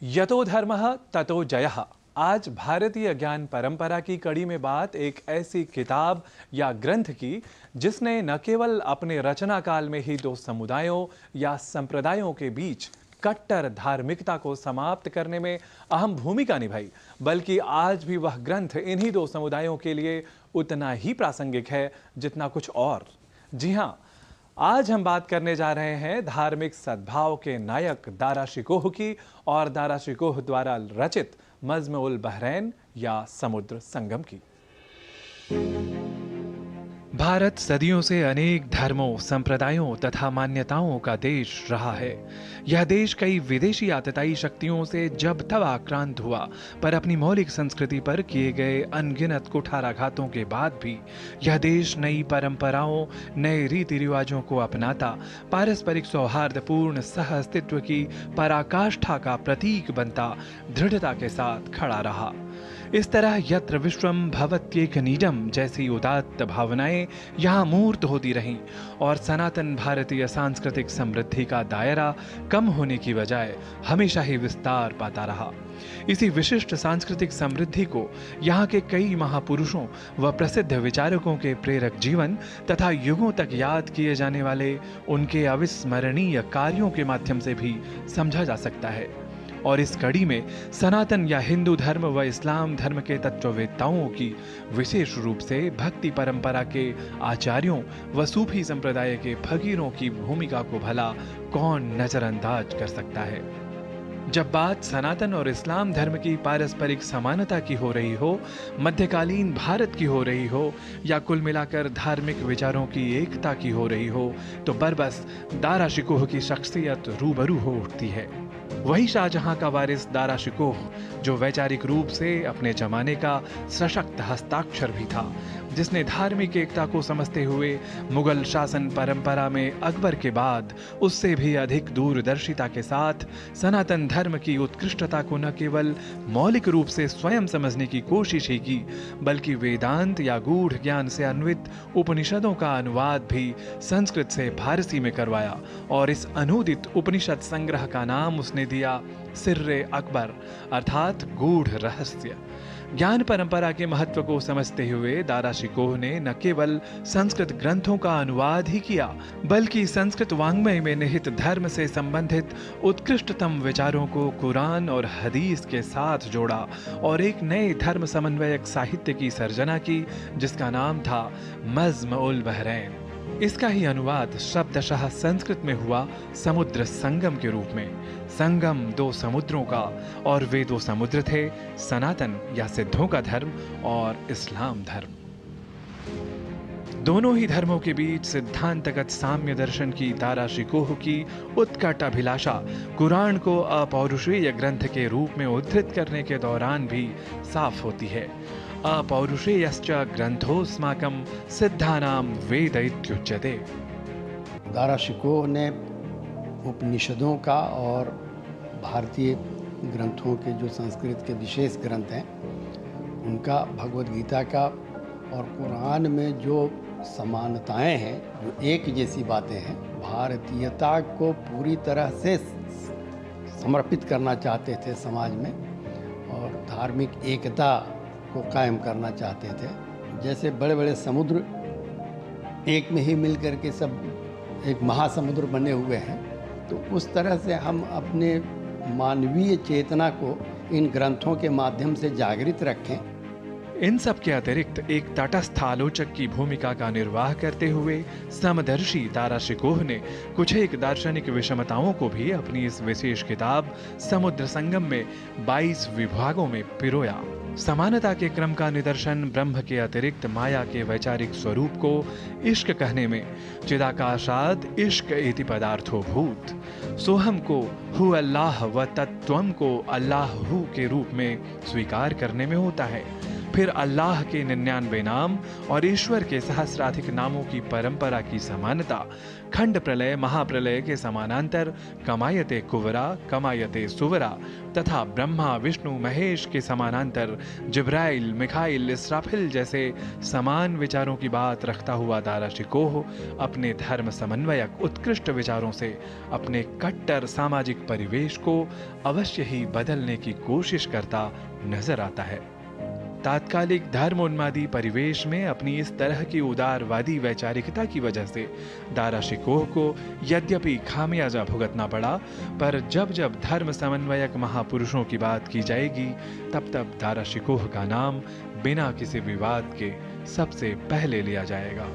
यतो धर्मः ततो जयः। आज भारतीय ज्ञान परंपरा की कड़ी में बात एक ऐसी किताब या ग्रंथ की जिसने न केवल अपने रचना काल में ही दो समुदायों या संप्रदायों के बीच कट्टर धार्मिकता को समाप्त करने में अहम भूमिका निभाई, बल्कि आज भी वह ग्रंथ इन्हीं दो समुदायों के लिए उतना ही प्रासंगिक है जितना कुछ और। जी हां, आज हम बात करने जा रहे हैं धार्मिक सद्भाव के नायक दारा शिकोह की और दारा शिकोह द्वारा रचित मज़्म उल बहरैन या समुद्र संगम की। भारत सदियों से अनेक धर्मों, संप्रदायों तथा मान्यताओं का देश रहा है। यह देश कई विदेशी आतताई शक्तियों से जब तब आक्रांत हुआ, पर अपनी मौलिक संस्कृति पर किए गए अनगिनत कुठाराघातों के बाद भी यह देश नई परंपराओं, नए रीति रिवाजों को अपनाता, पारस्परिक सौहार्दपूर्ण सह अस्तित्व की पराकाष्ठा का प्रतीक बनता दृढ़ता के साथ खड़ा रहा। इस तरह यत्र विश्वम भवत्येकनीडम जैसी उदात्त भावनाएं यहाँ मूर्त होती रहीं और सनातन भारतीय सांस्कृतिक समृद्धि का दायरा कम होने की बजाय हमेशा ही विस्तार पाता रहा। इसी विशिष्ट सांस्कृतिक समृद्धि को यहाँ के कई महापुरुषों व प्रसिद्ध विचारकों के प्रेरक जीवन तथा युगों तक याद किए जाने वाले उनके अविस्मरणीय कार्यों के माध्यम से भी समझा जा सकता है। और इस कड़ी में सनातन या हिंदू धर्म व इस्लाम धर्म के तत्ववेत्ताओं की, विशेष रूप से भक्ति परंपरा के आचार्यों व सूफी संप्रदाय के फकीरों की भूमिका को भला कौन नजरअंदाज कर सकता है। जब बात सनातन और इस्लाम धर्म की पारस्परिक समानता की हो रही हो, मध्यकालीन भारत की हो रही हो या कुल मिलाकर धार्मिक विचारों की एकता की हो रही हो, तो बरबस दारा शिकोह की शख्सियत रूबरू हो उठती है। वही शाहजहां का वारिस दारा शिकोह, जो वैचारिक रूप से अपने जमाने का सशक्त हस्ताक्षर भी था, जिसने धार्मिक एकता को समझते हुए मुगल शासन परंपरा में अकबर के बाद उससे भी अधिक दूरदर्शिता के साथ सनातन धर्म की उत्कृष्टता को न केवल मौलिक रूप से स्वयं समझने की कोशिश ही की, बल्कि वेदांत या गूढ़ ज्ञान से अन्वित उपनिषदों का अनुवाद भी संस्कृत से फारसी में करवाया और इस अनूदित उपनिषद संग्रह का नाम उसने दिया सिर्रे अकबर, अर्थात गूढ़ रहस्य। ज्ञान परंपरा के महत्व को समझते हुए दारा शिकोह ने न केवल संस्कृत ग्रंथों का अनुवाद ही किया, बल्कि संस्कृत वाङ्मय में निहित धर्म से संबंधित उत्कृष्टतम विचारों को कुरान और हदीस के साथ जोड़ा और एक नए धर्म समन्वयक साहित्य की सर्जना की, जिसका नाम था मज़्म उल बहरैन। इसका ही अनुवाद शब्दशः संस्कृत में हुआ समुद्र संगम के रूप में। संगम दो समुद्रों का, और वे दो समुद्र थे सनातन या सिद्धों का धर्म और इस्लाम धर्म। दोनों ही धर्मों के बीच सिद्धांतगत साम्य दर्शन की दारा शिकोह की उत्कट अभिलाषा कुरान को अपौरुषेय ग्रंथ के रूप में उद्धृत करने के दौरान भी साफ होती है। अपौरुषेयश्च ग्रंथोस्माकं सिद्धानां वेद इत्युच्यते। दारा शिकोह ने उपनिषदों का और भारतीय ग्रंथों के जो संस्कृत के विशेष ग्रंथ हैं उनका, भगवद गीता का और कुरान में जो समानताएं हैं, जो एक जैसी बातें हैं, भारतीयता को पूरी तरह से समर्पित करना चाहते थे समाज में और धार्मिक एकता को कायम करना चाहते थे। जैसे बड़े बड़े समुद्र एक में ही मिल करके सब एक महासमुद्र बने हुए हैं, तो उस तरह से हम अपने मानवीय चेतना को इन ग्रंथों के माध्यम से जागृत रखें। इन सब के अतिरिक्त एक तटस्थ आलोचक की भूमिका का निर्वाह करते हुए समदर्शी दारा शिकोह ने कुछ एक दार्शनिक विषमताओं को भी अपनी इस विशेष किताब समुद्र संगम में 22 विभागों में पिरोया। समानता के क्रम का निदर्शन ब्रह्म के अतिरिक्त माया के वैचारिक स्वरूप को इश्क कहने में, चिदाकाशाद इश्क इति पदार्थो भूत, सोहम को हु अल्लाह व तत्त्वम को अल्लाह हु के रूप में स्वीकार करने में होता है। फिर अल्लाह के 99 नाम और ईश्वर के सहस्राधिक नामों की परंपरा की समानता, खंड प्रलय महाप्रलय के समानांतर कमायते कुवरा कमायते सुवरा तथा ब्रह्मा विष्णु महेश के समानांतर जिब्राइल मिखाइल इसराफिल जैसे समान विचारों की बात रखता हुआ दारा शिकोह अपने धर्म समन्वयक उत्कृष्ट विचारों से अपने कट्टर सामाजिक परिवेश को अवश्य ही बदलने की कोशिश करता नजर आता है। तात्कालिक धर्मोन्मादी परिवेश में अपनी इस तरह की उदारवादी वैचारिकता की वजह से दारा शिकोह को यद्यपि खामियाजा भुगतना पड़ा, पर जब जब धर्म समन्वयक महापुरुषों की बात की जाएगी तब तब दारा शिकोह का नाम बिना किसी विवाद के सबसे पहले लिया जाएगा।